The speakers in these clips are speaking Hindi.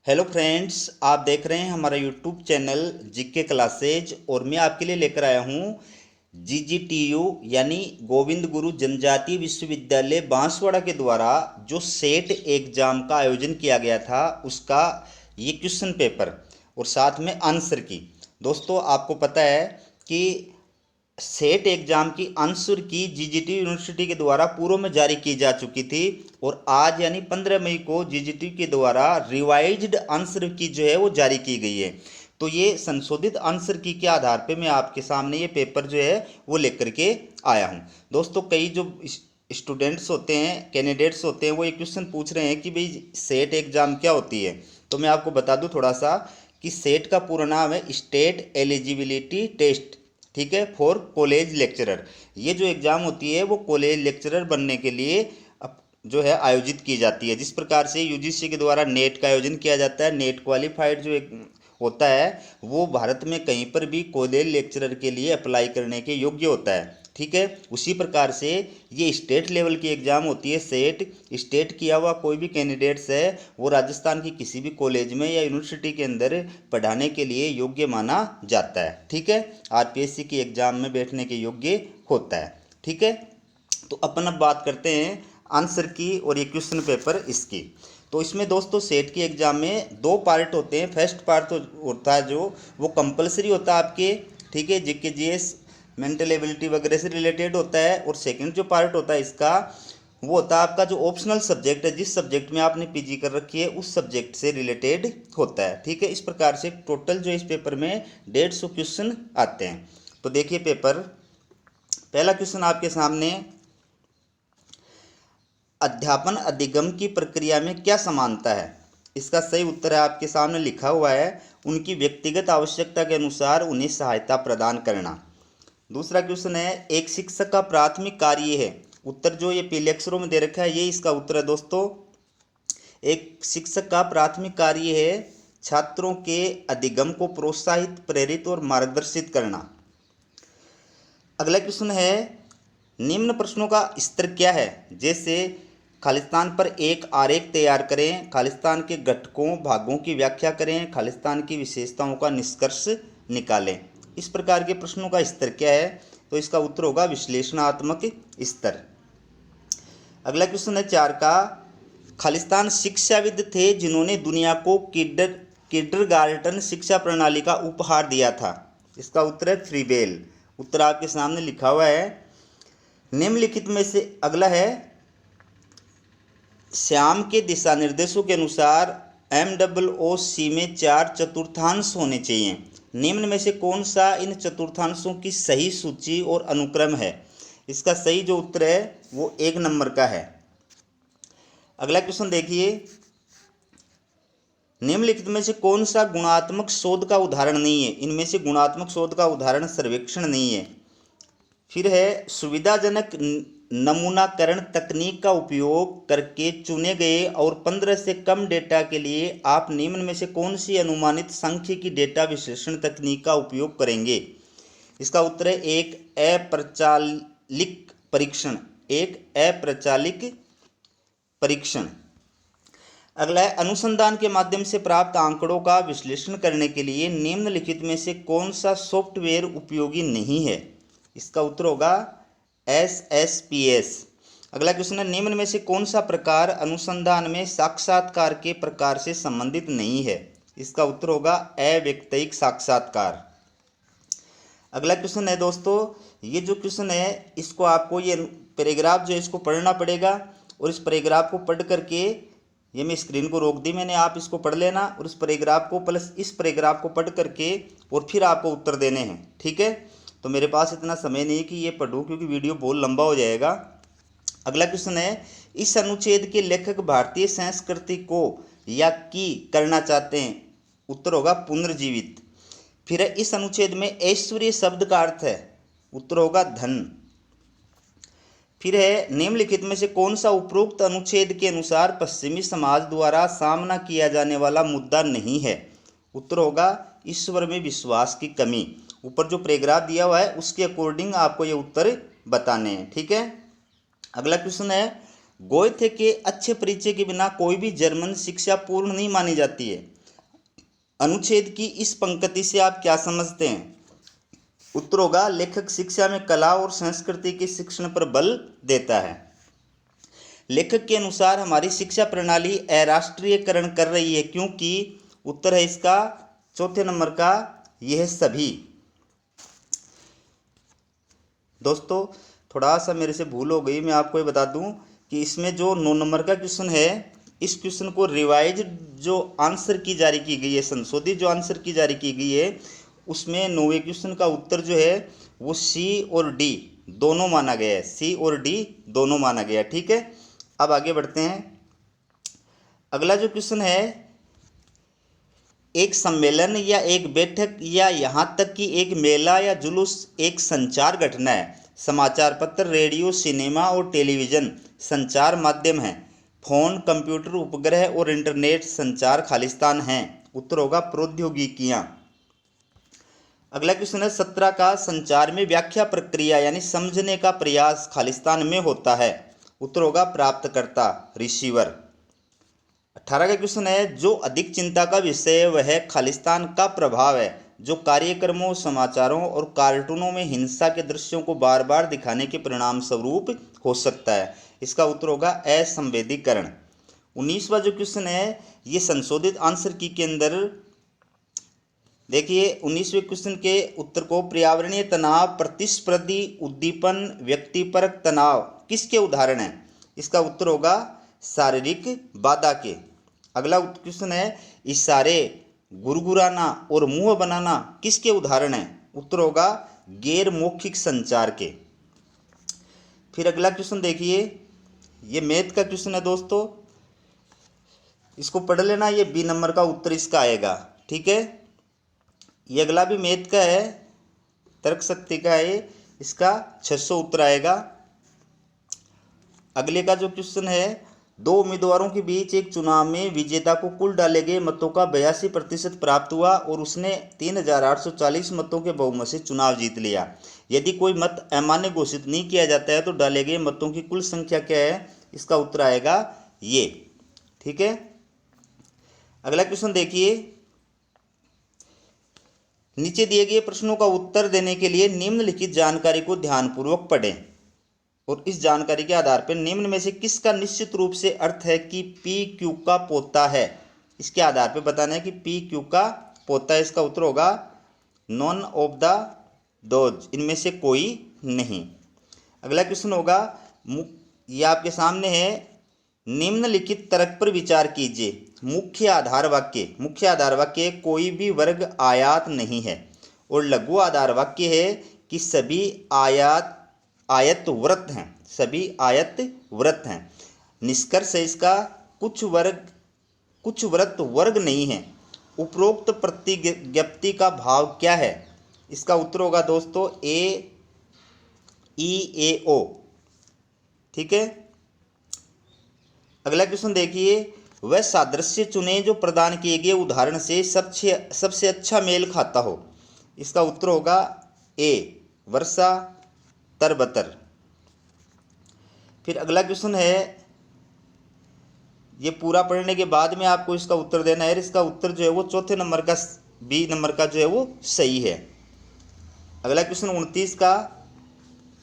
हेलो फ्रेंड्स, आप देख रहे हैं हमारा यूट्यूब चैनल जीके क्लासेज और मैं आपके लिए लेकर आया हूँ जीजीटीयू यानी गोविंद गुरु जनजातीय विश्वविद्यालय बांसवाड़ा के द्वारा जो सेट एग्जाम का आयोजन किया गया था उसका ये क्वेश्चन पेपर और साथ में आंसर की। दोस्तों, आपको पता है कि सेट एग्जाम की आंसर की जीजीटी यूनिवर्सिटी के द्वारा पूर्व में जारी की जा चुकी थी और आज यानी 15 मई को जीजीटी के द्वारा रिवाइज्ड आंसर की जो है वो जारी की गई है। तो ये संशोधित आंसर की के आधार पे मैं आपके सामने ये पेपर जो है वो लेकर के आया हूँ। दोस्तों, कई जो स्टूडेंट्स होते हैं, कैंडिडेट्स होते हैं, वो ये क्वेश्चन पूछ रहे हैं कि भाई सेट एग्जाम क्या होती है। तो मैं आपको बता दूं थोड़ा सा कि सेट का पूरा नाम है स्टेट एलिजिबिलिटी टेस्ट, ठीक है, फॉर कॉलेज लेक्चरर। ये जो एग्ज़ाम होती है वो कॉलेज लेक्चरर बनने के लिए जो है आयोजित की जाती है। जिस प्रकार से यूजीसी के द्वारा नेट का आयोजन किया जाता है, नेट क्वालिफाइड जो एक होता है वो भारत में कहीं पर भी कॉलेज लेक्चरर के लिए अप्लाई करने के योग्य होता है, ठीक है। उसी प्रकार से ये स्टेट लेवल की एग्ज़ाम होती है। सेट स्टेट किया हुआ कोई भी कैंडिडेट्स है वो राजस्थान की किसी भी कॉलेज में या यूनिवर्सिटी के अंदर पढ़ाने के लिए योग्य माना जाता है, ठीक है। आरपीएससी की एग्ज़ाम में बैठने के योग्य होता है, ठीक है। तो अपन अब बात करते हैं आंसर की और ये क्वेश्चन पेपर इसकी। तो इसमें दोस्तों सेट की एग्ज़ाम में दो पार्ट होते हैं। फर्स्ट पार्ट तो होता है जो वो कंपलसरी होता है आपके, ठीक है, जीके जीएस मेंटल एबिलिटी वगैरह से रिलेटेड होता है। और सेकंड जो पार्ट होता है इसका वो होता है आपका जो ऑप्शनल सब्जेक्ट है, जिस सब्जेक्ट में आपने पीजी कर रखी है उस सब्जेक्ट से रिलेटेड होता है, ठीक है। इस प्रकार से टोटल जो इस पेपर में 150 क्वेश्चन आते हैं। तो देखिए पेपर, पहला क्वेश्चन आपके सामने, अध्यापन अधिगम की प्रक्रिया में क्या समानता है। इसका सही उत्तर है आपके सामने लिखा हुआ है, उनकी व्यक्तिगत आवश्यकता के अनुसार उन्हें सहायता प्रदान करना। दूसरा क्वेश्चन है, एक शिक्षक का प्राथमिक कार्य है। उत्तर जो ये पीले अक्षरों में दे रखा है ये इसका उत्तर है दोस्तों। एक शिक्षक का प्राथमिक कार्य है छात्रों के अधिगम को प्रोत्साहित, प्रेरित और मार्गदर्शित करना। अगला क्वेश्चन है, निम्न प्रश्नों का स्तर क्या है। जैसे खालिस्तान पर एक आरेख तैयार करें, खालिस्तान के घटकों भागों की व्याख्या करें, खालिस्तान की विशेषताओं का निष्कर्ष निकालें। इस प्रकार के प्रश्नों का स्तर क्या है, तो इसका उत्तर होगा विश्लेषणात्मक स्तर। अगला क्वेश्चन है 4 का, खालिस्तान शिक्षाविद थे जिन्होंने दुनिया को किंडरगार्टन शिक्षा प्रणाली का उपहार दिया था। इसका उत्तर है फ्रीबेल। उत्तर आपके सामने लिखा हुआ है। निम्नलिखित में से अगला है, श्याम के दिशा निर्देशों के अनुसार MOOC में 4 चतुर्थांश होने चाहिए। निम्न में से कौन सा इन चतुर्थांशों की सही सूची और अनुक्रम है। इसका सही जो उत्तर है वो 1 नंबर का है। अगला क्वेश्चन देखिए, निम्नलिखित में से कौन सा गुणात्मक शोध का उदाहरण नहीं है। इनमें से गुणात्मक शोध का उदाहरण सर्वेक्षण नहीं है। फिर है, सुविधाजनक नमूनाकरण तकनीक का उपयोग करके चुने गए और 15 से कम डेटा के लिए आप निम्न में से कौन सी अनुमानित सांख्यिकी डेटा विश्लेषण तकनीक का उपयोग करेंगे। इसका उत्तर है एक अप्रचालिक परीक्षण, एक अप्रचालिक परीक्षण। अगला है, अनुसंधान के माध्यम से प्राप्त आंकड़ों का विश्लेषण करने के लिए निम्नलिखित में से कौन सा सॉफ्टवेयर उपयोगी नहीं है। इसका उत्तर होगा SSPS। अगला क्वेश्चन है, निम्न में से कौन सा प्रकार अनुसंधान में साक्षात्कार के प्रकार से संबंधित नहीं है। इसका उत्तर होगा अव्यक्तिक साक्षात्कार। अगला क्वेश्चन है दोस्तों, ये जो क्वेश्चन है इसको आपको ये पैराग्राफ जो है इसको पढ़ना पड़ेगा और इस पैराग्राफ को पढ़ करके, ये मैं स्क्रीन को रोक दी मैंने, आप इसको पढ़ लेना और इस पैराग्राफ को प्लस इस पैराग्राफ को पढ़ करके और फिर आपको उत्तर देने हैं, ठीक है। तो मेरे पास इतना समय नहीं कि ये पढ़ूँ क्योंकि वीडियो बहुत लंबा हो जाएगा। अगला क्वेश्चन है, इस अनुच्छेद के लेखक भारतीय संस्कृति को या की करना चाहते हैं। उत्तर होगा पुनर्जीवित। फिर है, इस अनुच्छेद में ऐश्वर्य शब्द का अर्थ है। उत्तर होगा धन। फिर है, निम्नलिखित में से कौन सा उपरोक्त अनुच्छेद के अनुसार पश्चिमी समाज द्वारा सामना किया जाने वाला मुद्दा नहीं है। उत्तर होगा ईश्वर में विश्वास की कमी। ऊपर जो पैराग्राफ दिया हुआ है उसके अकॉर्डिंग आपको ये उत्तर बताने हैं, ठीक है। अगला क्वेश्चन है, गोएथे के अच्छे परिचय के बिना कोई भी जर्मन शिक्षा पूर्ण नहीं मानी जाती है। अनुच्छेद की इस पंक्ति से आप क्या समझते हैं? उत्तर होगा लेखक शिक्षा में कला और संस्कृति के शिक्षण पर बल देता है। लेखक के अनुसार हमारी शिक्षा प्रणाली अराष्ट्रीयकरण कर रही है, क्योंकि उत्तर है इसका चौथे नंबर का यह सभी। दोस्तों थोड़ा सा मेरे से भूल हो गई, मैं आपको ये बता दूं कि इसमें जो 9 नंबर का क्वेश्चन है, इस क्वेश्चन को रिवाइज जो आंसर की जारी की गई है, संशोधित जो आंसर की जारी की गई है, उसमें 9वें क्वेश्चन का उत्तर जो है वो सी और डी दोनों माना गया है। सी और डी दोनों माना गया। ठीक है, अब आगे बढ़ते हैं। अगला जो क्वेश्चन है, एक सम्मेलन या एक बैठक या यहाँ तक कि एक मेला या जुलूस एक संचार घटना है। समाचार पत्र, रेडियो, सिनेमा और टेलीविज़न संचार माध्यम हैं। फोन, कंप्यूटर, उपग्रह और इंटरनेट संचार खालिस्तान हैं। उत्तर होगा प्रौद्योगिकियाँ। अगला क्वेश्चन है 17 का, संचार में व्याख्या प्रक्रिया यानी समझने का प्रयास खालिस्तान में होता है। उत्तर होगा प्राप्तकर्ता, रिसीवर। 18 का क्वेश्चन है, जो अधिक चिंता का विषय वह खालिस्तान का प्रभाव है जो कार्यक्रमों, समाचारों और कार्टूनों में हिंसा के दृश्यों को बार बार दिखाने के परिणाम स्वरूप हो सकता है। इसका उत्तर होगा असंवेदीकरण। 19वां जो क्वेश्चन है, ये संशोधित आंसर की के अंदर देखिए 19वें क्वेश्चन के उत्तर को, पर्यावरणीय तनाव, प्रतिस्पर्धी उद्दीपन, व्यक्तिपरक तनाव किसके उदाहरण हैं? इसका उत्तर होगा शारीरिक बाधा के। अगला क्वेश्चन है, इशारे, गुरगुराना और मुंह बनाना किसके उदाहरण हैं? उत्तर होगा गैर मौखिक संचार के। फिर अगला क्वेश्चन देखिए, ये मैथ का क्वेश्चन है दोस्तों, इसको पढ़ लेना, ये बी नंबर का उत्तर इसका आएगा। ठीक है, ये अगला भी मैथ का है, तर्क शक्ति का है, इसका 600 उत्तर आएगा। अगले का जो क्वेश्चन है, दो उम्मीदवारों के बीच एक चुनाव में विजेता को कुल डाले गए मतों का 82% प्राप्त हुआ और उसने 3840 मतों के बहुमत से चुनाव जीत लिया। यदि कोई मत अमान्य घोषित नहीं किया जाता है तो डाले गए मतों की कुल संख्या क्या है? इसका उत्तर आएगा ये। ठीक है, अगला क्वेश्चन देखिए, नीचे दिए गए प्रश्नों का उत्तर देने के लिए निम्नलिखित जानकारी को ध्यानपूर्वक पढ़ें और इस जानकारी के आधार पर निम्न में से किसका निश्चित रूप से अर्थ है कि पी क्यू का पोता है? इसके आधार पर बताना है कि पी क्यू का पोता है। इसका उत्तर होगा नॉन ऑफ द दोज, इनमें से कोई नहीं। अगला क्वेश्चन होगा, ये आपके सामने है, निम्नलिखित तर्क पर विचार कीजिए। मुख्य आधार वाक्य कोई भी वर्ग आयात नहीं है और लघु आधार वाक्य है कि सभी आयत वृत्त हैं। निष्कर्ष है इसका, कुछ वृत्त वर्ग नहीं है। उपरोक्त प्रतिज्ञप्ति का भाव क्या है? इसका उत्तर होगा दोस्तों AEAO। ठीक है, अगला क्वेश्चन देखिए, वह सादृश्य चुने जो प्रदान किए गए उदाहरण से सबसे अच्छा मेल खाता हो। इसका उत्तर होगा A, वर्षा, तरबतर। फिर अगला क्वेश्चन है, ये पूरा पढ़ने के बाद में आपको इसका उत्तर देना है। इसका उत्तर जो है वो चौथे नंबर का, बी नंबर का जो है वो सही है। अगला क्वेश्चन 29 का,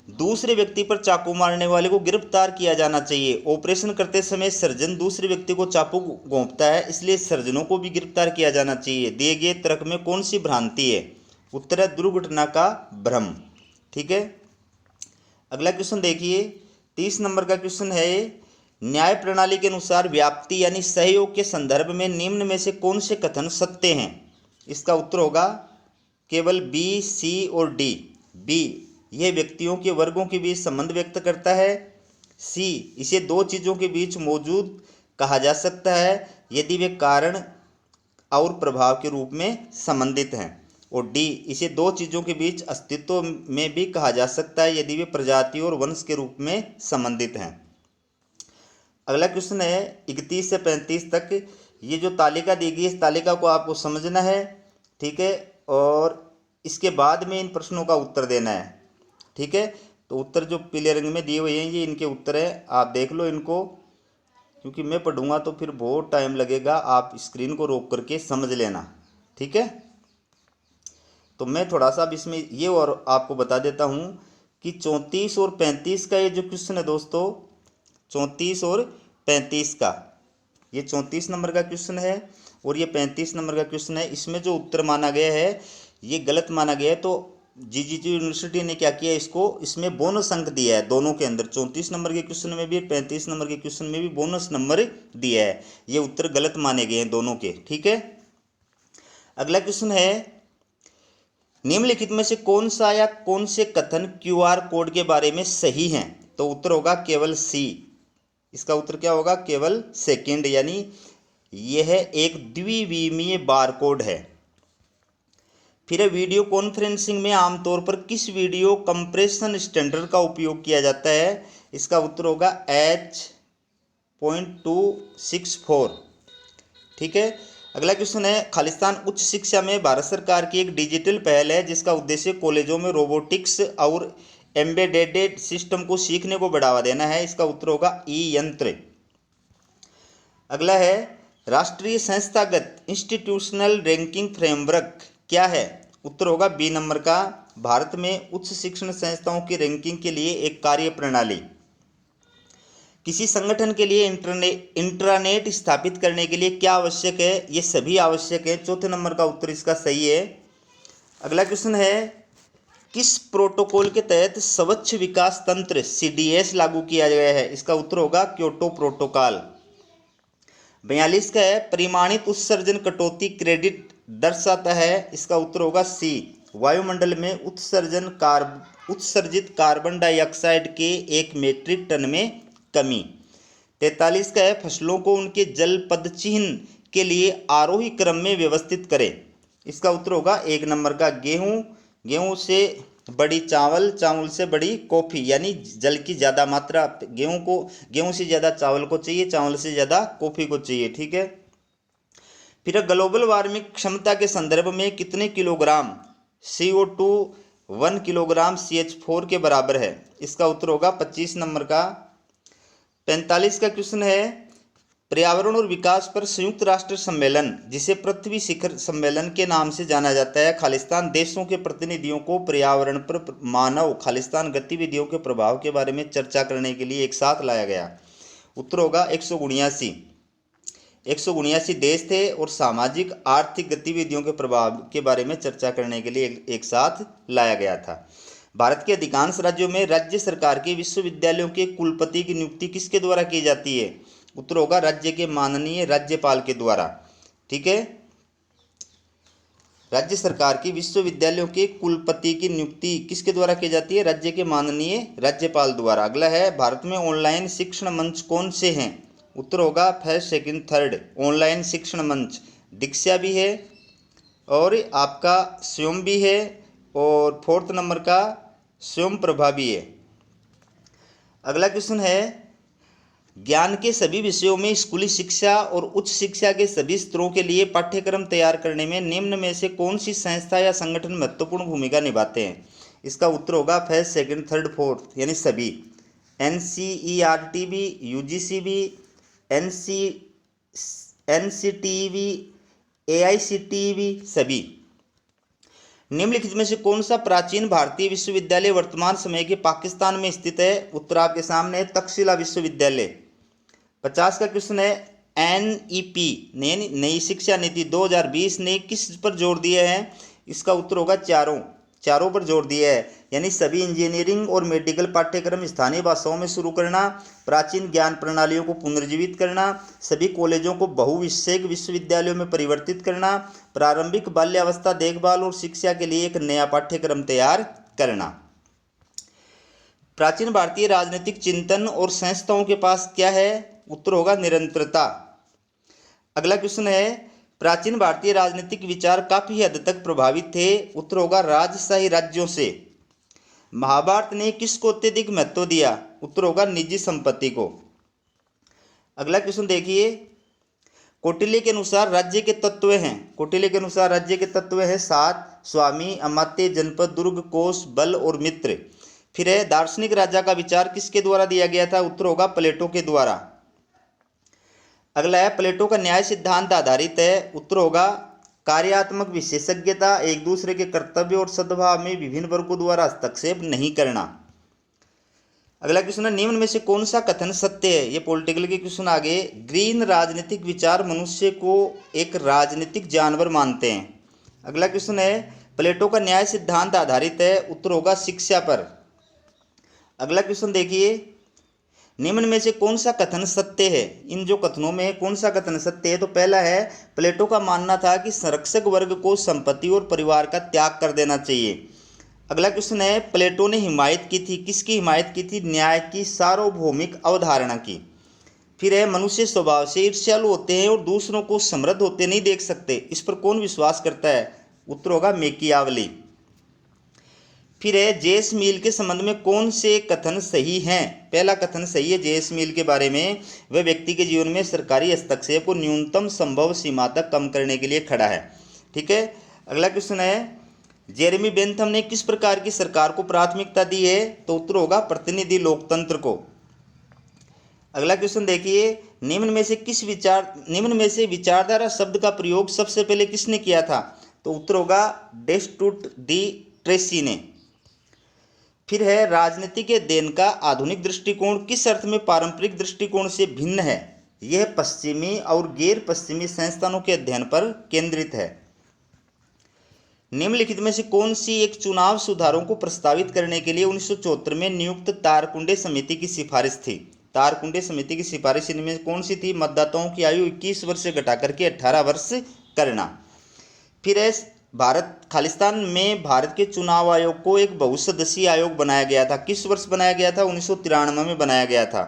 दूसरे व्यक्ति पर चाकू मारने वाले को गिरफ्तार किया जाना चाहिए। ऑपरेशन करते समय सर्जन दूसरे व्यक्ति को चाकू घोंपता है, इसलिए सर्जनों को भी गिरफ्तार किया जाना चाहिए। दिए गए तर्क में कौन सी भ्रांति है? उत्तर है दुर्घटना का भ्रम। ठीक है, अगला क्वेश्चन देखिए, 30 नंबर का क्वेश्चन है, न्याय प्रणाली के अनुसार व्याप्ति यानी सहयोग के संदर्भ में निम्न में से कौन से कथन सत्य हैं? इसका उत्तर होगा केवल बी, सी और डी। बी, यह व्यक्तियों के वर्गों के बीच संबंध व्यक्त करता है। सी, इसे दो चीज़ों के बीच मौजूद कहा जा सकता है यदि वे कारण और प्रभाव के रूप में संबंधित हैं। और डी, इसे दो चीज़ों के बीच अस्तित्व में भी कहा जा सकता है यदि वे प्रजाति और वंश के रूप में संबंधित हैं। अगला क्वेश्चन है 31 से 35 तक। ये जो तालिका दी गई, इस तालिका को आपको समझना है। ठीक है, और इसके बाद में इन प्रश्नों का उत्तर देना है। ठीक है, तो उत्तर जो पीले रंग में दिए हुए हैं ये इनके उत्तर है, आप देख लो इनको, क्योंकि मैं पढ़ूंगा तो फिर बहुत टाइम लगेगा, आप स्क्रीन को रोक करके समझ लेना। ठीक है। तो मैं थोड़ा सा अब इसमें ये और आपको बता देता हूँ कि 34 और 35 का ये जो क्वेश्चन है दोस्तों, 34 और 35 का, ये 34 नंबर का क्वेश्चन है और ये 35 नंबर का क्वेश्चन है। इसमें जो उत्तर माना गया है ये गलत माना गया है, तो जीजीटी यूनिवर्सिटी ने क्या किया, इसको इसमें बोनस अंक दिया है दोनों के अंदर, 34 नंबर के क्वेश्चन में भी 35 नंबर के क्वेश्चन में भी बोनस नंबर दिया है। ये उत्तर गलत माने गए हैं दोनों के, ठीक है। अगला क्वेश्चन है, निम्नलिखित में से कौन सा या कौन से कथन क्यूआर कोड के बारे में सही हैं? तो उत्तर होगा केवल सी। इसका उत्तर क्या होगा, केवल सेकंड, यानी यह एक द्विविमीय बारकोड है। फिर वीडियो कॉन्फ्रेंसिंग में आमतौर पर किस वीडियो कंप्रेशन स्टैंडर्ड का उपयोग किया जाता है? इसका उत्तर होगा H.264, ठीक है। अगला क्वेश्चन है, खालिस्तान उच्च शिक्षा में भारत सरकार की एक डिजिटल पहल है जिसका उद्देश्य कॉलेजों में रोबोटिक्स और एम्बेडेड सिस्टम को सीखने को बढ़ावा देना है। इसका उत्तर होगा ई यंत्र। अगला है, राष्ट्रीय संस्थागत इंस्टीट्यूशनल रैंकिंग फ्रेमवर्क क्या है? उत्तर होगा बी नंबर का, भारत में उच्च शिक्षण संस्थाओं की रैंकिंग के लिए एक कार्य प्रणाली। किसी संगठन के लिए इंट्रानेट स्थापित करने के लिए क्या आवश्यक है? ये सभी आवश्यक है। चौथे नंबर का उत्तर इसका सही है। अगला क्वेश्चन है, किस प्रोटोकॉल के तहत स्वच्छ विकास तंत्र CDS लागू किया गया है? इसका उत्तर होगा क्योटो प्रोटोकॉल। 42 का है, परिमाणित उत्सर्जन कटौती क्रेडिट दर्शाता है। इसका उत्तर होगा सी, वायुमंडल में उत्सर्जित कार्बन डाइऑक्साइड के 1 मीट्रिक टन में कमी। 43 का है, फसलों को उनके जल पदचिह्न के लिए आरोही क्रम में व्यवस्थित करें। इसका उत्तर होगा 1 नंबर का, गेहूं से बड़ी चावल, चावल से बड़ी कॉफ़ी, यानी जल की ज़्यादा मात्रा गेहूं से ज़्यादा चावल को चाहिए, चावल से ज़्यादा कॉफ़ी को चाहिए, ठीक है। फिर ग्लोबल वार्मिंग क्षमता के संदर्भ में कितने किलोग्राम CO2 1 किलोग्राम CH4 के बराबर है? इसका उत्तर होगा 25 नंबर का। 45 का क्वेश्चन है, पर्यावरण और विकास पर संयुक्त राष्ट्र सम्मेलन जिसे पृथ्वी शिखर सम्मेलन के नाम से जाना जाता है, खालिस्तान देशों के प्रतिनिधियों को पर्यावरण पर मानव खालिस्तान गतिविधियों के प्रभाव के बारे में चर्चा करने के लिए एक साथ लाया गया। उत्तर होगा 179 देश थे और सामाजिक आर्थिक गतिविधियों के प्रभाव के बारे में चर्चा करने के लिए एक साथ लाया गया था। भारत के अधिकांश राज्यों में राज्य सरकार के विश्वविद्यालयों के कुलपति की नियुक्ति किसके द्वारा की जाती है? उत्तर होगा राज्य के माननीय राज्यपाल के द्वारा, ठीक है। राज्य सरकार की विश्वविद्यालयों के कुलपति की नियुक्ति किसके द्वारा की जाती है? राज्य के माननीय राज्यपाल द्वारा। अगला है, भारत में ऑनलाइन शिक्षण मंच कौन से हैं? उत्तर होगा फर्स्ट, सेकंड, थर्ड। ऑनलाइन शिक्षण मंच दीक्षा भी है और आपका स्वयं भी है और 4th नंबर का स्वयं प्रभा भी है। अगला क्वेश्चन है, ज्ञान के सभी विषयों में स्कूली शिक्षा और उच्च शिक्षा के सभी स्तरों के लिए पाठ्यक्रम तैयार करने में निम्न में से कौन सी संस्था या संगठन महत्वपूर्ण भूमिका निभाते हैं? इसका उत्तर होगा फर्स्ट, सेकंड, थर्ड, फोर्थ, यानी सभी। NCERT भी, UGC भी, NCTE भी, AICTE भी, सभी। निम्नलिखित में से कौन सा प्राचीन भारतीय विश्वविद्यालय वर्तमान समय के पाकिस्तान में स्थित है? उत्तर आपके सामने है, तक्षशिला विश्वविद्यालय। 50 का क्वेश्चन है, NEP नई शिक्षा नीति 2020 ने किस पर जोर दिया है? इसका उत्तर होगा चारों पर जोर दिया है, यानी सभी इंजीनियरिंग और मेडिकल पाठ्यक्रम स्थानीय भाषाओं में शुरू करना, प्राचीन ज्ञान प्रणालियों को पुनर्जीवित करना, सभी कॉलेजों को बहुविषयक विश्वविद्यालयों में परिवर्तित करना, प्रारंभिक बाल्यावस्था देखभाल और शिक्षा के लिए एक नया पाठ्यक्रम तैयार करना। प्राचीन भारतीय राजनीतिक चिंतन और संस्थाओं के पास क्या है? उत्तर होगा निरंतरता। अगला क्वेश्चन है, प्राचीन भारतीय राजनीतिक विचार काफी हद तक प्रभावित थे। उत्तर होगा राजशाही राज्यों से। महाभारत ने किसको अत्यधिक महत्व दिया? उत्तर होगा निजी संपत्ति को। अगला क्वेश्चन देखिए, कौटिल्य के अनुसार राज्य के तत्व हैं 7, स्वामी, अमात्य, जनपद, दुर्ग, कोष, बल और मित्र। फिर है, दार्शनिक राजा का विचार किसके द्वारा दिया गया था? उत्तर होगा प्लेटो के द्वारा। अगला है, प्लेटो का न्याय सिद्धांत आधारित है। उत्तर होगा कार्यात्मक विशेषज्ञता, एक दूसरे के कर्तव्य और सद्भाव में विभिन्न वर्गों द्वारा हस्तक्षेप नहीं करना। अगला क्वेश्चन है, निम्न में से कौन सा कथन सत्य है? ये पॉलिटिकल के क्वेश्चन आगे। ग्रीन राजनीतिक विचार मनुष्य को एक राजनीतिक जानवर मानते हैं। अगला क्वेश्चन है, प्लेटो का न्याय सिद्धांत आधारित है? उत्तर होगा शिक्षा पर। अगला क्वेश्चन देखिए, निम्न में से कौन सा कथन सत्य है? इन जो कथनों में कौन सा कथन सत्य है? तो पहला है, प्लेटो का मानना था कि संरक्षक वर्ग को संपत्ति और परिवार का त्याग कर देना चाहिए। अगला क्वेश्चन है, प्लेटो ने हिमायत की थी, किसकी हिमायत की थी? न्याय की सार्वभौमिक अवधारणा की। फिर है, मनुष्य स्वभाव से ईर्ष्यालु होते हैं और दूसरों को समृद्ध होते नहीं देख सकते, इस पर कौन विश्वास करता है? उत्तर होगा मैकियावली। फिर है, जेस मील के संबंध में कौन से कथन सही हैं? पहला कथन सही है जेस मील के बारे में, वह व्यक्ति के जीवन में सरकारी हस्तक्षेप को न्यूनतम संभव सीमा तक कम करने के लिए खड़ा है। ठीक है। अगला क्वेश्चन है, जेरेमी बेंथम ने किस प्रकार की सरकार को प्राथमिकता दी है? तो उत्तर होगा प्रतिनिधि लोकतंत्र को। अगला क्वेश्चन देखिए, निम्न में से विचारधारा शब्द का प्रयोग सबसे पहले किसने किया था? तो उत्तर होगा डेस्टूट डी ट्रेसी ने। फिर है, राजनीति के अध्ययन का आधुनिक दृष्टिकोण किस अर्थ में पारंपरिक दृष्टिकोण से भिन्न है? यह पश्चिमी और गैर पश्चिमी संस्थानों के अध्ययन पर केंद्रित है। निम्नलिखित में से कौन सी एक चुनाव सुधारों को प्रस्तावित करने के लिए 1974 में नियुक्त तारकुंडे समिति की सिफारिश थी? तारकुंडे समिति की सिफारिश इनमें कौन सी थी? मतदाताओं की आयु 21 वर्ष से घटाकर के 18 वर्ष करना। फिर है, भारत खालिस्तान में भारत के चुनाव आयोग को एक बहुसदस्यीय आयोग बनाया गया था, किस वर्ष बनाया गया था? 1993 में बनाया गया था।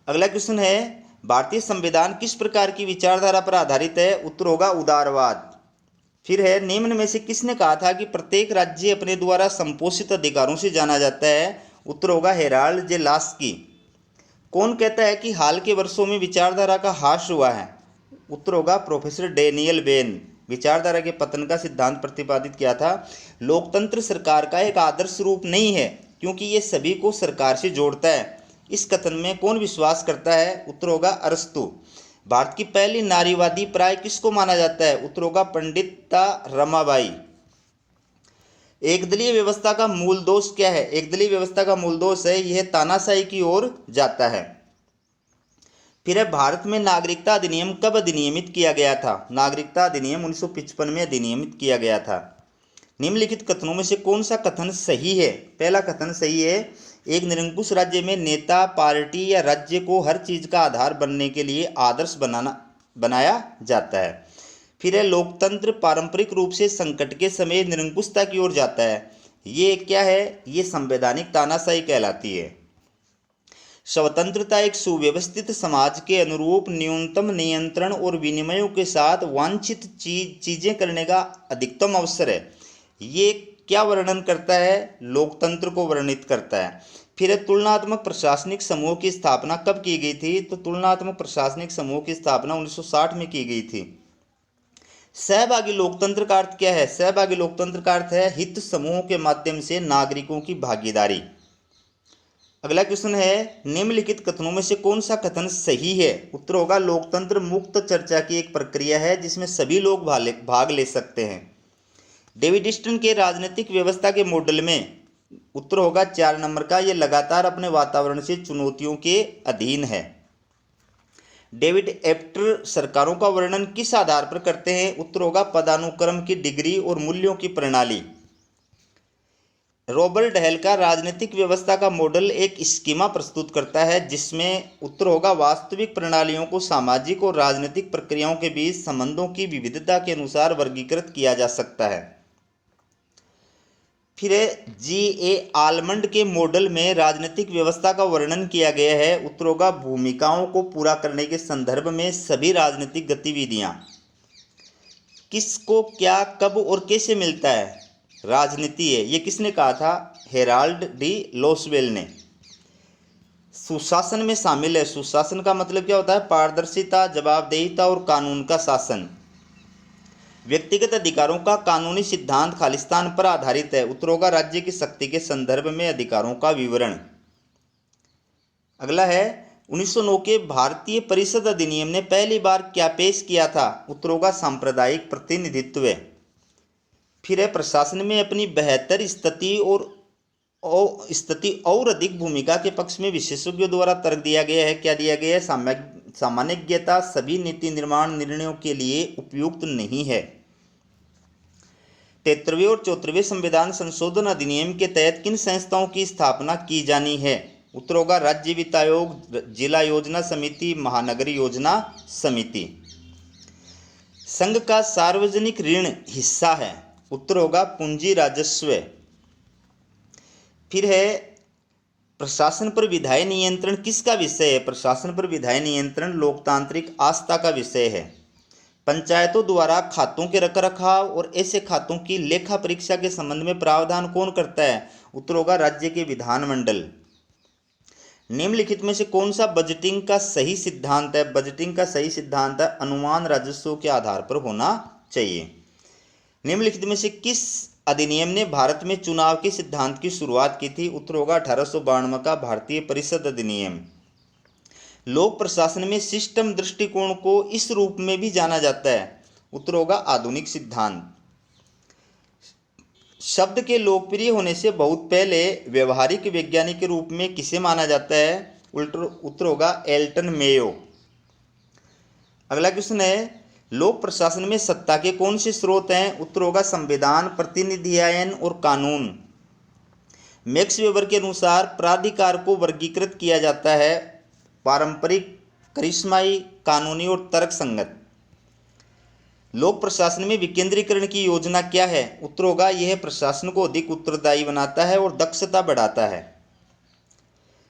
अगला क्वेश्चन है, भारतीय संविधान किस प्रकार की विचारधारा पर आधारित है? उत्तर होगा उदारवाद। फिर है, निम्न में से किसने कहा था कि प्रत्येक राज्य अपने द्वारा संपोषित अधिकारों से जाना जाता है? उत्तर होगा हेराल्ड जे लास्की। कौन कहता है कि हाल के वर्षों में विचारधारा का ह्रास हुआ है? उत्तर होगा प्रोफेसर डेनियल बेन। विचारधारा के पतन का सिद्धांत प्रतिपादित किया था। लोकतंत्र सरकार का एक आदर्श रूप नहीं है क्योंकि ये सभी को सरकार से जोड़ता है, इस कथन में कौन विश्वास करता है? उत्तर होगा अरस्तु। भारत की पहली नारीवादी प्राय किसको माना जाता है? उत्तर होगा पंडिता रमाबाई। एकदलीय व्यवस्था का मूल दोष क्या है? एकदलीय व्यवस्था का मूल दोष है यह तानाशाही की ओर जाता है। फिर है, भारत में नागरिकता अधिनियम कब अधिनियमित किया गया था? नागरिकता अधिनियम 1955 में अधिनियमित किया गया था। निम्नलिखित कथनों में से कौन सा कथन सही है? पहला कथन सही है, एक निरंकुश राज्य में नेता पार्टी या राज्य को हर चीज का आधार बनने के लिए आदर्श बनाया जाता है। फिर है, लोकतंत्र पारंपरिक रूप से संकट के समय निरंकुशता की ओर जाता है। ये क्या है? ये संवैधानिक तानाशाही कहलाती है। स्वतंत्रता एक सुव्यवस्थित समाज के अनुरूप न्यूनतम नियंत्रण और विनिमयों के साथ वांछित चीजें करने का अधिकतम अवसर है। ये क्या वर्णन करता है? लोकतंत्र को वर्णित करता है। फिर तुलनात्मक प्रशासनिक समूह की स्थापना कब की गई थी? तो तुलनात्मक प्रशासनिक समूह की स्थापना 1960 में की गई थी। सहभागी लोकतंत्र का अर्थ क्या है? सहभागी लोकतंत्र का अर्थ है हित समूहों के माध्यम से नागरिकों की भागीदारी। अगला क्वेश्चन है, निम्नलिखित कथनों में से कौन सा कथन सही है? उत्तर होगा लोकतंत्र मुक्त चर्चा की एक प्रक्रिया है जिसमें सभी लोग भाग ले सकते हैं। डेविड स्टन के राजनीतिक व्यवस्था के मॉडल में उत्तर होगा 4 नंबर का, यह लगातार अपने वातावरण से चुनौतियों के अधीन है। डेविड एप्टर सरकारों का वर्णन किस आधार पर करते हैं? उत्तर होगा पदानुक्रम की डिग्री और मूल्यों की प्रणाली। रॉबर्ट हेल का राजनीतिक व्यवस्था का मॉडल एक स्कीमा प्रस्तुत करता है जिसमें उत्तर होगा वास्तविक प्रणालियों को सामाजिक और राजनीतिक प्रक्रियाओं के बीच संबंधों की विविधता के अनुसार वर्गीकृत किया जा सकता है। फिर G.A. आलमंड के मॉडल में राजनीतिक व्यवस्था का वर्णन किया गया है। उत्तर होगा भूमिकाओं को पूरा करने के संदर्भ में सभी राजनीतिक गतिविधियां। किसको क्या कब और कैसे मिलता है? राजनीति है। ये किसने कहा था? हेराल्ड डी लॉसवेल ने। सुशासन में शामिल है। सुशासन का मतलब क्या होता है? पारदर्शिता, जवाबदेहिता और कानून का शासन। व्यक्तिगत अधिकारों का कानूनी सिद्धांत खालिस्तान पर आधारित है। उत्तर होगा राज्य की शक्ति के संदर्भ में अधिकारों का विवरण। अगला है 1909 के भारतीय परिषद अधिनियम ने पहली बार क्या पेश किया था? उत्तर होगा सांप्रदायिक प्रतिनिधित्व। फिर है प्रशासन में अपनी बेहतर स्थिति और अधिक भूमिका के पक्ष में विशेषज्ञों द्वारा तर्क दिया गया है। क्या दिया गया है? सामान्यज्ञता सभी नीति निर्माण निर्णयों के लिए उपयुक्त नहीं है। 73वें और 74वें संविधान संशोधन अधिनियम के तहत किन संस्थाओं की स्थापना की जानी है? उत्तर होगा राज्य वित्त आयोग, जिला योजना समिति, महानगरीय योजना समिति। संघ का सार्वजनिक ऋण हिस्सा है? उत्तर होगा पूंजी राजस्व। फिर है प्रशासन पर विधायी नियंत्रण किसका विषय है? प्रशासन पर विधायी नियंत्रण लोकतांत्रिक आस्था का विषय है। पंचायतों द्वारा खातों के रखरखाव और ऐसे खातों की लेखा परीक्षा के संबंध में प्रावधान कौन करता है? उत्तर होगा राज्य के विधानमंडल। निम्नलिखित में से कौन सा बजटिंग का सही सिद्धांत है? बजटिंग का सही सिद्धांत है अनुमान राजस्व के आधार पर होना चाहिए। निम्नलिखित में से किस अधिनियम ने भारत में चुनाव के सिद्धांत की शुरुआत की थी? उत्तर होगा 1892 का भारतीय परिषद अधिनियम। लोक प्रशासन में सिस्टम दृष्टिकोण को इस रूप में भी जाना जाता है? उत्तर होगा आधुनिक सिद्धांत। शब्द के लोकप्रिय होने से बहुत पहले व्यवहारिक वैज्ञानिक के रूप में किसे माना जाता है? उत्तर होगा एल्टन मेयो। अगला क्वेश्चन है लोक प्रशासन में सत्ता के कौन से स्रोत हैं? उत्तर होगा संविधान, प्रतिनिधियायन और कानून। मैक्स वेबर के अनुसार प्राधिकार को वर्गीकृत किया जाता है पारंपरिक, करिश्माई, कानूनी और तर्क संगत। लोक प्रशासन में विकेंद्रीकरण की योजना क्या है? उत्तर होगा यह प्रशासन को अधिक उत्तरदायी बनाता है और दक्षता बढ़ाता है।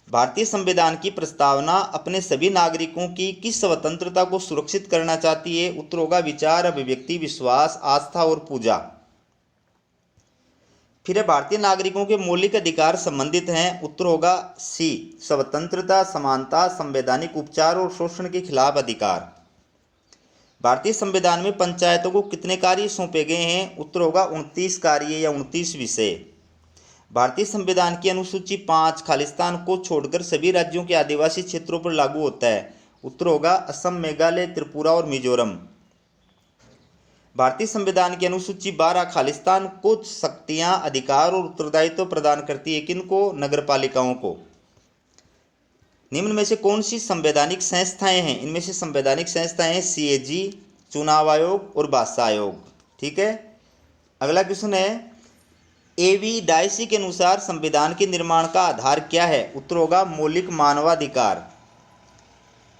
भारतीय संविधान की प्रस्तावना अपने सभी नागरिकों की किस स्वतंत्रता को सुरक्षित करना चाहती है? उत्तर होगा विचार, अभिव्यक्ति, विश्वास, आस्था और पूजा। फिर है भारतीय नागरिकों के मौलिक अधिकार संबंधित हैं? उत्तर होगा सी स्वतंत्रता, समानता, संवैधानिक उपचार और शोषण के खिलाफ अधिकार। भारतीय संविधान में पंचायतों को कितने कार्य सौंपे गए हैं? उत्तर होगा 29 कार्य या 29 विषय। भारतीय संविधान की अनुसूची 5 खालिस्तान को छोड़कर सभी राज्यों के आदिवासी क्षेत्रों पर लागू होता है? उत्तर होगा असम, मेघालय, त्रिपुरा और मिजोरम। भारतीय संविधान की अनुसूची 12 खालिस्तान को शक्तियां, अधिकार और उत्तरदायित्व प्रदान करती है? किनको? नगरपालिकाओं को। निम्न में से कौन सी संवैधानिक संस्थाएं हैं? इनमें से संवैधानिक संस्थाएं हैं सीएजी, चुनाव आयोग और भाषा आयोग। ठीक है। अगला क्वेश्चन है एवी डायसी के अनुसार संविधान के निर्माण का आधार क्या है? उत्तर होगा मौलिक मानवाधिकार।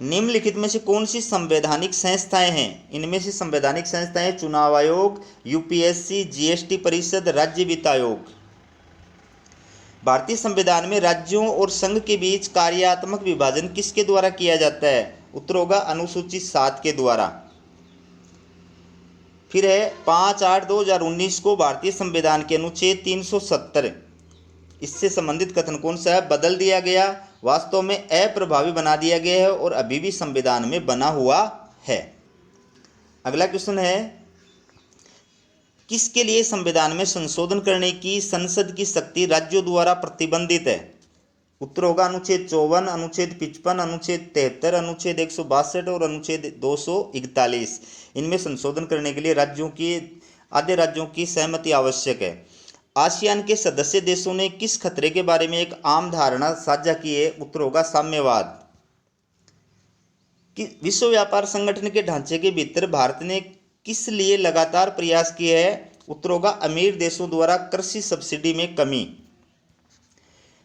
निम्नलिखित में से कौन सी संवैधानिक संस्थाएं हैं? इनमें से संवैधानिक संस्थाएं चुनाव आयोग, यूपीएससी, जीएसटी परिषद, राज्य वित्त आयोग। भारतीय संविधान में राज्यों और संघ के बीच कार्यात्मक विभाजन किसके द्वारा किया जाता है? उत्तर होगा अनुसूची 7 के द्वारा। फिर है 5/8/2019 को भारतीय संविधान के अनुच्छेद 370 इससे संबंधित कथन कौन सा है? बदल दिया गया, वास्तव में अप्रभावी बना दिया गया है और अभी भी संविधान में बना हुआ है। अगला क्वेश्चन है किसके लिए संविधान में संशोधन करने की संसद की शक्ति राज्यों द्वारा प्रतिबंधित है? उत्तर होगा अनुच्छेद 54, अनुच्छेद 55, अनुच्छेद 73, अनुच्छेद 162 और अनुच्छेद 241। इनमें संशोधन करने के लिए आधे राज्यों की सहमति आवश्यक है। आसियान के सदस्य देशों ने किस खतरे के बारे में एक आम धारणा साझा की है? उत्तर होगा साम्यवाद। कि विश्व व्यापार संगठन के ढांचे के भीतर भारत ने किस लिए लगातार प्रयास किए हैं? उत्तर होगा अमीर देशों द्वारा कृषि सब्सिडी में कमी।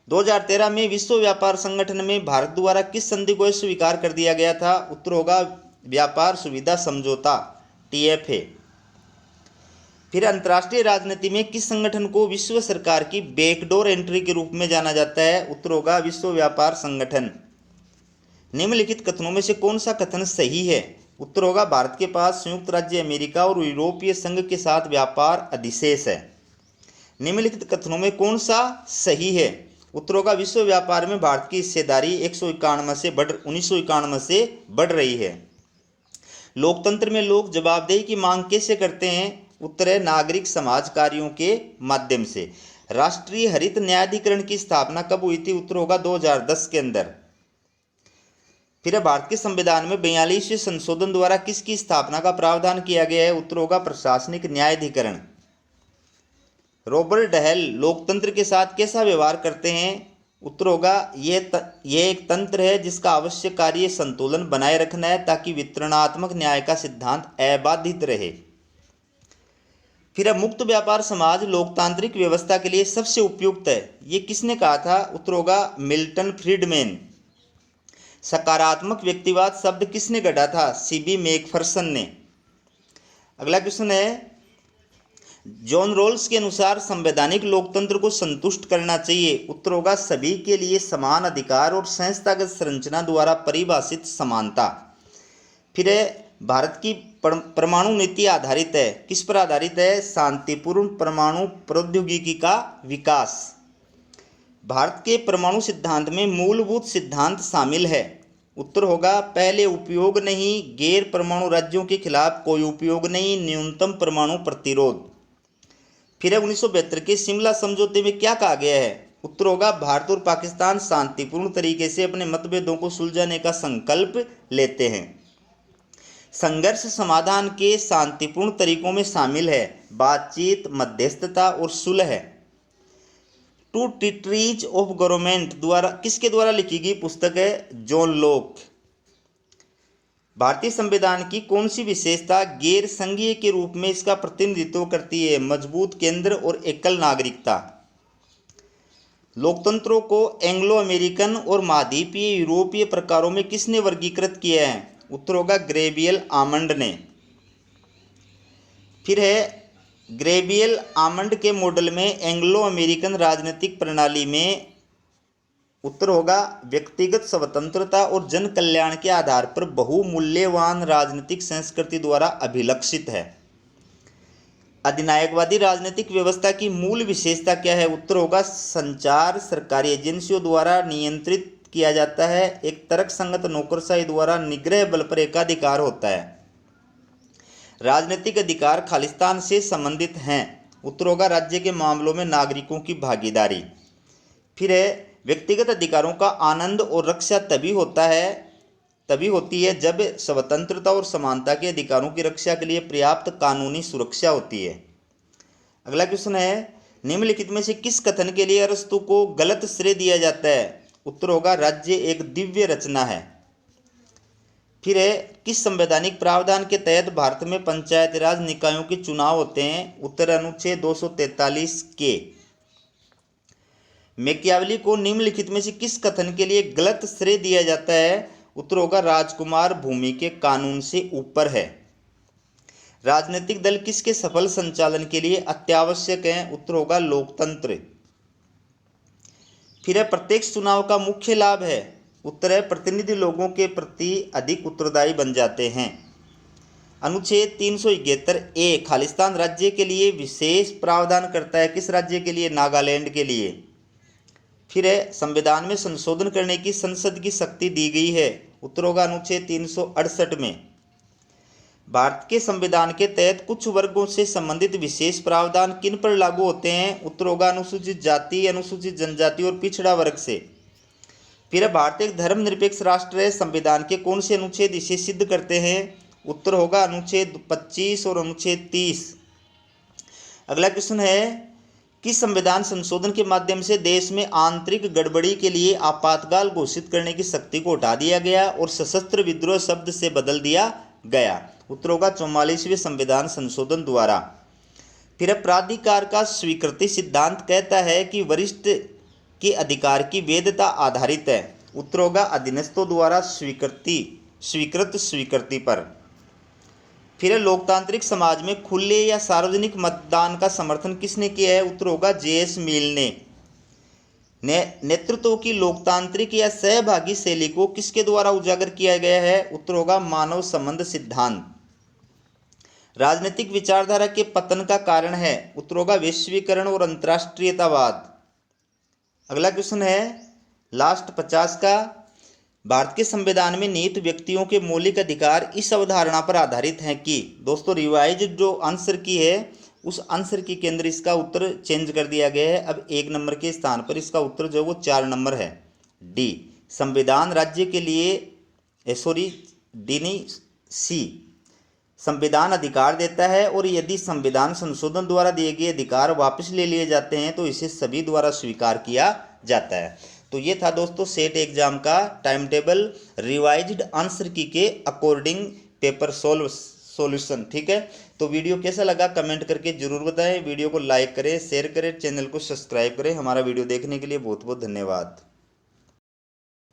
2013 में विश्व व्यापार संगठन में भारत द्वारा किस संधि को स्वीकार कर दिया गया था? उत्तर होगा व्यापार सुविधा समझौता TFA। फिर अंतर्राष्ट्रीय राजनीति में किस संगठन को विश्व सरकार की बैकडोर एंट्री के रूप में जाना जाता है? उत्तर होगा विश्व व्यापार संगठन। निम्नलिखित कथनों में से कौन सा कथन सही है? उत्तर होगा भारत के पास संयुक्त राज्य अमेरिका और यूरोपीय संघ के साथ व्यापार अधिशेष है। निम्नलिखित कथनों में कौन सा सही है? उत्तर होगा विश्व व्यापार में भारत की हिस्सेदारी 1991 से बढ़ रही है। लोकतंत्र में लोग जवाबदेही की मांग कैसे करते हैं? उत्तर है नागरिक समाज कार्यों के माध्यम से। राष्ट्रीय हरित न्यायाधिकरण की स्थापना कब हुई थी? उत्तर होगा 2010 के अंदर। फिर है भारत के संविधान में 42वें संशोधन द्वारा किसकी स्थापना का प्रावधान किया गया है? उत्तर होगा प्रशासनिक न्यायाधिकरण। रॉबर्ट डहेल लोकतंत्र के साथ कैसा व्यवहार करते हैं? उत्तर होगा यह एक तंत्र है जिसका आवश्यक कार्य संतुलन बनाए रखना है ताकि वितरणात्मक न्याय का सिद्धांत अबाधित रहे। फिर है मुक्त व्यापार समाज लोकतांत्रिक व्यवस्था के लिए सबसे उपयुक्त है, ये किसने कहा था? उत्तर होगा मिल्टन फ्रीडमैन। सकारात्मक व्यक्तिवाद शब्द किसने गढ़ा था? सीबी मैकफर्सन ने। अगला क्वेश्चन है, जॉन रॉल्स के अनुसार संवैधानिक लोकतंत्र को संतुष्ट करना चाहिए। उत्तर होगा सभी के लिए समान अधिकार और संस्थागत संरचना द्वारा परिभाषित समानता। फिर है भारत की परमाणु नीति आधारित है, किस पर आधारित है? शांतिपूर्ण परमाणु प्रौद्योगिकी का विकास। भारत के परमाणु सिद्धांत में मूलभूत सिद्धांत शामिल है। उत्तर होगा पहले उपयोग नहीं, गैर परमाणु राज्यों के खिलाफ कोई उपयोग नहीं, न्यूनतम परमाणु प्रतिरोध। फिर है 1972 के शिमला समझौते में क्या कहा गया है? उत्तर होगा भारत और पाकिस्तान शांतिपूर्ण तरीके से अपने मतभेदों को सुलझाने का संकल्प लेते हैं। संघर्ष समाधान के शांतिपूर्ण तरीकों में शामिल है बातचीत, मध्यस्थता और सुलह। टू ट्रीटीज ऑफ गवर्नमेंट द्वारा किसके द्वारा लिखी गई पुस्तक है? John Locke. भारतीय संविधान की कौन सी विशेषता गैर संघीय के रूप में इसका प्रतिनिधित्व करती है? मजबूत केंद्र और एकल नागरिकता। लोकतंत्रों को एंग्लो अमेरिकन और महाद्वीपीय यूरोपीय प्रकारों में किसने वर्गीकृत किया है? उत्तर होगा ग्रेबियल आमंड ने। फिर है ग्रेबियल आमंड के मॉडल में एंग्लो अमेरिकन राजनीतिक प्रणाली में उत्तर होगा व्यक्तिगत स्वतंत्रता और जन कल्याण के आधार पर बहुमूल्यवान राजनीतिक संस्कृति द्वारा अभिलक्षित है। अधिनायकवादी राजनीतिक व्यवस्था की मूल विशेषता क्या है? उत्तर होगा संचार सरकारी एजेंसियों द्वारा नियंत्रित किया जाता है, एक तर्कसंगत नौकरशाही द्वारा निग्रह बल पर एकाधिकार होता है। राजनीतिक अधिकार खालिस्तान से संबंधित हैं। उत्तर होगा राज्य के मामलों में नागरिकों की भागीदारी। फिर है व्यक्तिगत अधिकारों का आनंद और रक्षा तभी होती है जब स्वतंत्रता और समानता के अधिकारों की रक्षा के लिए पर्याप्त कानूनी सुरक्षा होती है। अगला क्वेश्चन है, निम्नलिखित में से किस कथन के लिए अरस्तु को गलत श्रेय दिया जाता है? उत्तर होगा राज्य एक दिव्य रचना है। फिर है किस संवैधानिक प्रावधान के तहत भारत में पंचायत राज निकायों के चुनाव होते हैं? उत्तर अनुच्छेद 243 के। मैकियावली को निम्नलिखित में से किस कथन के लिए गलत श्रेय दिया जाता है? उत्तर होगा राजकुमार भूमि के कानून से ऊपर है। राजनीतिक दल किसके सफल संचालन के लिए अत्यावश्यक हैं? उत्तर होगा लोकतंत्र। फिर है प्रत्येक चुनाव का मुख्य लाभ है? उत्तर है प्रतिनिधि लोगों के प्रति अधिक उत्तरदायी बन जाते हैं। अनुच्छेद 371 ए खालिस्तान राज्य के लिए विशेष प्रावधान करता है, किस राज्य के लिए? नागालैंड के लिए। फिर है संविधान में संशोधन करने की संसद की शक्ति दी गई है? उत्तर होगा अनुच्छेद 368 में। भारत के संविधान के तहत कुछ वर्गों से संबंधित विशेष प्रावधान किन पर लागू होते हैं? उत्तर होगा अनुसूचित जाति, अनुसूचित जनजाति और पिछड़ा वर्ग से। फिर भारत एक धर्मनिरपेक्ष राष्ट्र है, संविधान के कौन से अनुच्छेद इसे सिद्ध करते हैं? उत्तर होगा अनुच्छेद 25 और अनुच्छेद 30। अगला क्वेश्चन है, किस संविधान संशोधन के माध्यम से देश में आंतरिक गड़बड़ी के लिए आपातकाल घोषित करने की शक्ति को हटा दिया गया और सशस्त्र विद्रोह शब्द से बदल दिया गया? उत्तर होगा 44वें संविधान संशोधन द्वारा। फिर प्राधिकार का स्वीकृति सिद्धांत कहता है कि वरिष्ठ के अधिकार की वैधता आधारित है। उत्तर होगा अधीनस्थों द्वारा स्वीकृत स्वीकृति पर। फिर लोकतांत्रिक समाज में खुले या सार्वजनिक मतदान का समर्थन किसने किया है? उत्तर होगा जेएस मिल ने। नेतृत्व की लोकतांत्रिक या सहभागी शैली को किसके द्वारा उजागर किया गया है? उत्तर होगा मानव संबंध सिद्धांत। राजनीतिक विचारधारा के पतन का कारण है? उत्तर होगा वैश्वीकरण और अंतर्राष्ट्रीयतावाद। अगला क्वेश्चन है लास्ट 50 का, भारत के संविधान में निहित व्यक्तियों के मौलिक अधिकार इस अवधारणा पर आधारित हैं कि, दोस्तों रिवाइज जो आंसर की है उस आंसर की के अंदर इसका उत्तर चेंज कर दिया गया है। अब 1 नंबर के स्थान पर इसका उत्तर जो वो 4 नंबर है, डी। संविधान राज्य के लिए डीनी सी संविधान अधिकार देता है, और यदि संविधान संशोधन द्वारा दिए गए अधिकार वापस ले लिए जाते हैं तो इसे सभी द्वारा स्वीकार किया जाता है। तो ये था दोस्तों सेट एग्जाम का टाइम टेबल रिवाइज्ड आंसर की के अकॉर्डिंग पेपर सॉल्यूशन। ठीक है, तो वीडियो कैसा लगा कमेंट करके जरूर बताएं। वीडियो को लाइक करें, शेयर करें, चैनल को सब्सक्राइब करें। हमारा वीडियो देखने के लिए बहुत बहुत धन्यवाद।